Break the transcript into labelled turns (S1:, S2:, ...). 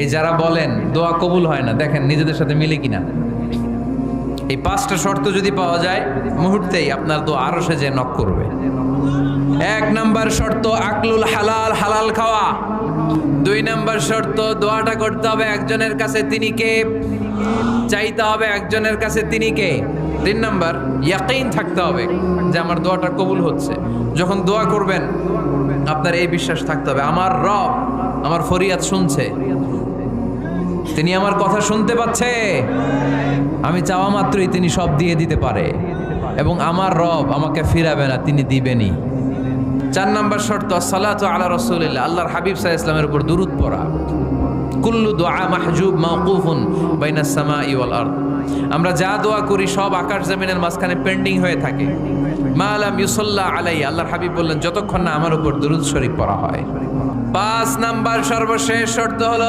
S1: এই যারা বলেন দোয়া কবুল হয় না, দেখেন নিজেদের সাথে মিলে কিনা। এই 5টা শর্ত যদি পাওয়া যায়, মুহূর্তেই আপনার দোয়া আরশে যে নক করবে। 1 নাম্বার শর্ত আকলুল হালাল, হালাল খাওয়া। 2 নাম্বার শর্ত দোয়াটা করতে হবে একজনের কাছে, তিনি কে? চাইতে হবে একজনের কাছে, তিনি কে? 3 নাম্বার ইয়াকিন থাকতে হবে যে আমার দোয়াটা কবুল হচ্ছে। যখন দোয়া করবেন আপনার এই বিশ্বাস থাকতে হবে, আমার রব আমার ফরিয়াদ শুনছে, তিনি আমার কথা শুনতে পাচ্ছে, আমি চাওয়া মাত্রই তিনি সব দিয়ে দিতে পারে, এবং আমার রব আমাকে ফিরাবে না, তিনি দিবেনই। 4 নাম্বার শর্ত সালাতু আলা রাসূলিল্লাহ, আল্লাহর হাবিব সাল্লাল্লাহু আলাইহি ওয়াসাল্লামের উপর দুরূদ পড়া। কুল্লু দুআ মাহজুব মাওকুফুন বাইনাস সামাই ওয়াল আরদ, আমরা যা দোয়া করি সব আকাশ জমিনের মাঝখানে পেন্ডিং হয়ে থাকে। মা লাম ইউসাল্লা আলাইহি, আল্লাহর হাবিব বললেন যতক্ষণ না আমার উপর দুরূদ শরীফ পড়া হয়। 5 নাম্বার সর্বশেষ শর্ত হলো